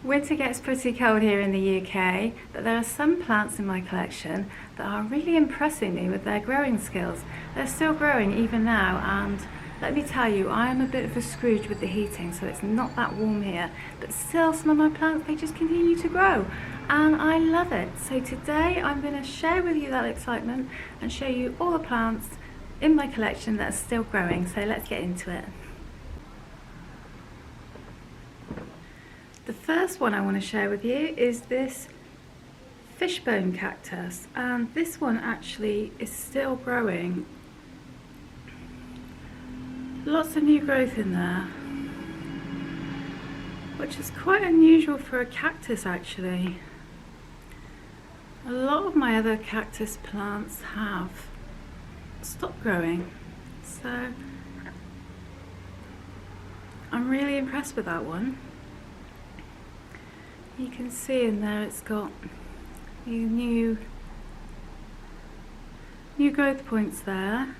Winter gets pretty cold here in the UK, but there are some plants in my collection that are really impressing me with their growing skills. They're still growing even now, and let me tell you, I am a bit of a Scrooge with the heating, so it's not that warm here, but still some of my plants, they just continue to grow, and I love it. So today I'm going to share with you that excitement and show you all the plants in my collection that are still growing, so let's get into it. The first one I want to share with you is this Fishbone Cactus, and this one actually is still growing. Lots of new growth in there, which is quite unusual for a cactus actually. A lot of my other cactus plants have stopped growing, so I'm really impressed with that one. You can see in there it's got new growth points there,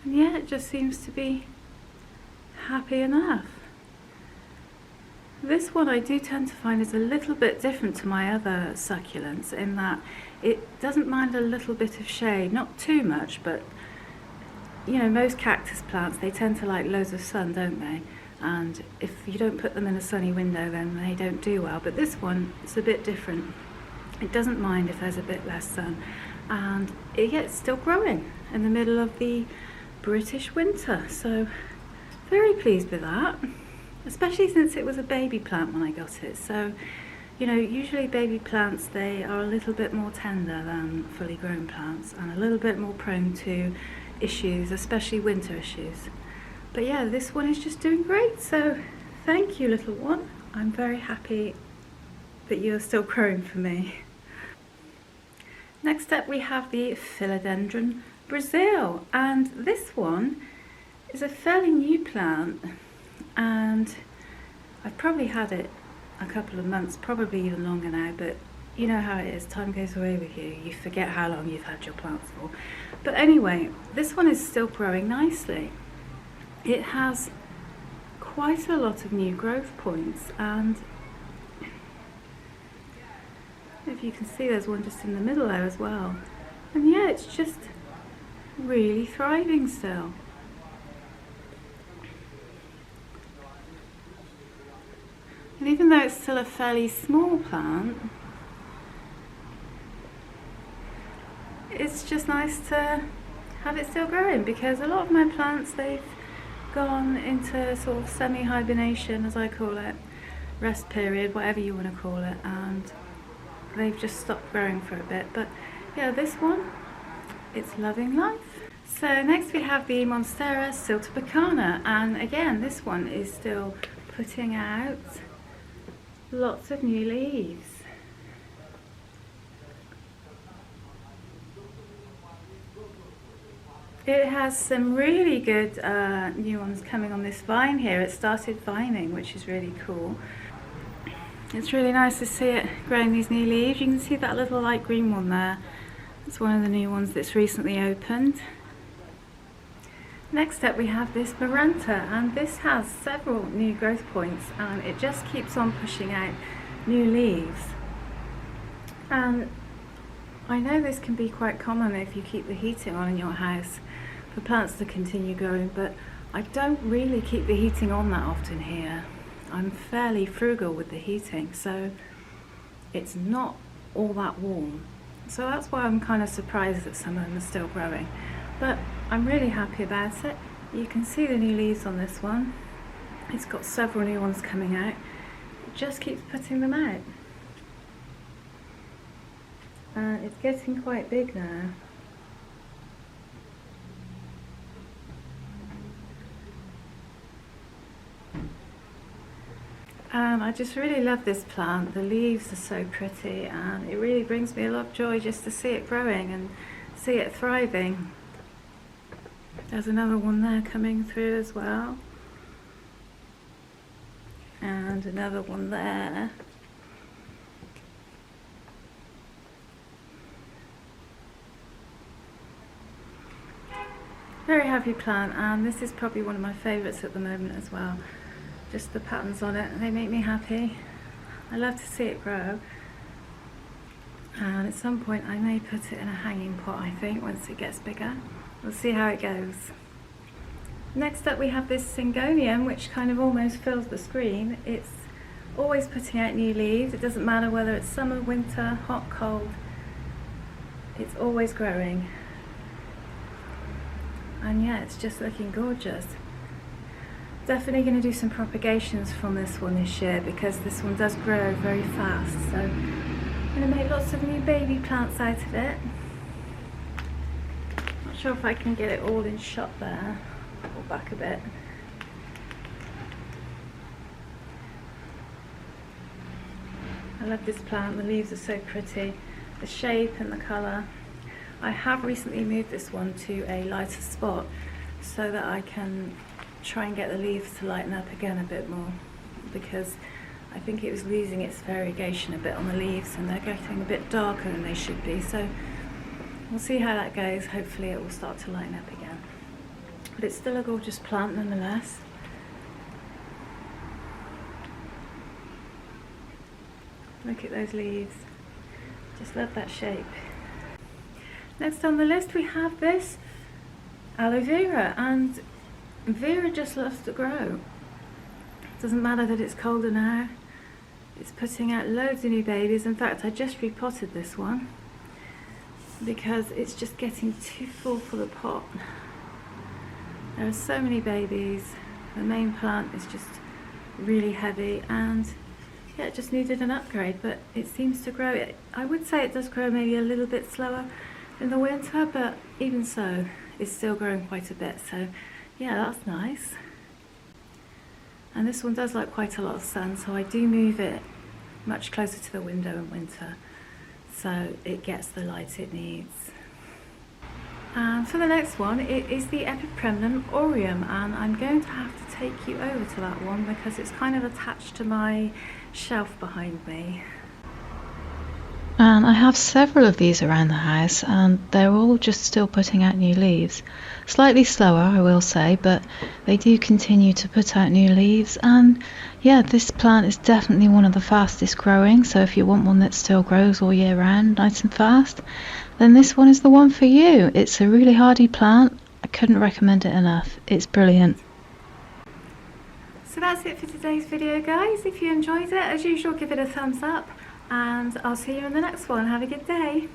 and yeah, it just seems to be happy enough. This one I do tend to find is a little bit different to my other succulents in that it doesn't mind a little bit of shade, not too much, but you know, most cactus plants, they tend to like loads of sun, don't they? And if you don't put them in a sunny window, then they don't do well. But this one, it's a bit different. It doesn't mind if there's a bit less sun, and it's still growing in the middle of the British winter. So very pleased with that, especially since it was a baby plant when I got it. So, you know, usually baby plants, they are a little bit more tender than fully grown plants and a little bit more prone to issues, especially winter issues. But yeah, this one is just doing great, so thank you, little one. I'm very happy that you're still growing for me. Next up we have the Philodendron Brazil, and this one is a fairly new plant, and I've probably had it a couple of months, probably even longer now, but you know how it is, time goes away with you. You forget how long you've had your plants for. But anyway, this one is still growing nicely. It has quite a lot of new growth points, and if you can see, there's one just in the middle there as well. And yeah, it's just really thriving still. And even though it's still a fairly small plant, it's just nice to have it still growing, because a lot of my plants, they've gone into sort of semi-hibernation, as I call it, rest period, whatever you want to call it, and they've just stopped growing for a bit. But yeah, this one, it's loving life. So next we have the Monstera silta, and again, this one is still putting out lots of new leaves. It has some really good new ones coming on this vine here. It started vining, which is really cool. It's really nice to see it growing these new leaves. You can see that little light green one there. It's one of the new ones that's recently opened. Next up we have this Moranta, and this has several new growth points, and it just keeps on pushing out new leaves. And I know this can be quite common if you keep the heating on in your house for plants to continue growing, but I don't really keep the heating on that often here. I'm fairly frugal with the heating, so it's not all that warm. So that's why I'm kind of surprised that some of them are still growing. But I'm really happy about it. You can see the new leaves on this one. It's got several new ones coming out. It just keeps putting them out. It's getting quite big now. I just really love this plant. The leaves are so pretty, and it really brings me a lot of joy just to see it growing and see it thriving. There's another one there coming through as well, and another one there. Very happy plant, and this is probably one of my favourites at the moment as well. just the patterns on it, they make me happy. I love to see it grow, and at some point I may put it in a hanging pot, I think, once it gets bigger. We'll see how it goes. Next up we have this Singian, which kind of almost fills the screen. It's always putting out new leaves. It doesn't matter whether it's summer, winter, hot, cold. It's always growing. And yeah, it's just looking gorgeous. Definitely going to do some propagations from this one this year, because this one does grow very fast. So I'm going to make lots of new baby plants out of it. Not sure if I can get it all in shot there. Or back a bit. I love this plant, the leaves are so pretty, the shape and the colour. I have recently moved this one to a lighter spot so that I can try and get the leaves to lighten up again a bit more, because I think it was losing its variegation a bit on the leaves and they're getting a bit darker than they should be. So we'll see how that goes. Hopefully it will start to lighten up again. But it's still a gorgeous plant nonetheless. Look at those leaves. Just love that shape. Next on the list we have this Aloe Vera, and Vera just loves to grow. Doesn't matter that it's colder now. It's putting out loads of new babies. In fact, I just repotted this one because it's just getting too full for the pot. There are so many babies. The main plant is just really heavy, and yeah, it just needed an upgrade, but it seems to grow. I would say it does grow maybe a little bit slower in the winter, but even so, it's still growing quite a bit. So yeah, that's nice. And this one does like quite a lot of sun, so I do move it much closer to the window in winter so it gets the light it needs. And for the next one, it is the EPI Premum Orium, and I'm going to have to take you over to that one because it's kind of attached to my shelf behind me. And I have several of these around the house, and they're all just still putting out new leaves. Slightly slower, I will say, but they do continue to put out new leaves. And yeah, this plant is definitely one of the fastest growing, so if you want one that still grows all year round nice and fast, then this one is the one for you. It's a really hardy plant. I couldn't recommend it enough. It's brilliant. So that's it for today's video, guys. If you enjoyed it, as usual, give it a thumbs up, and I'll see you in the next one. Have a good day.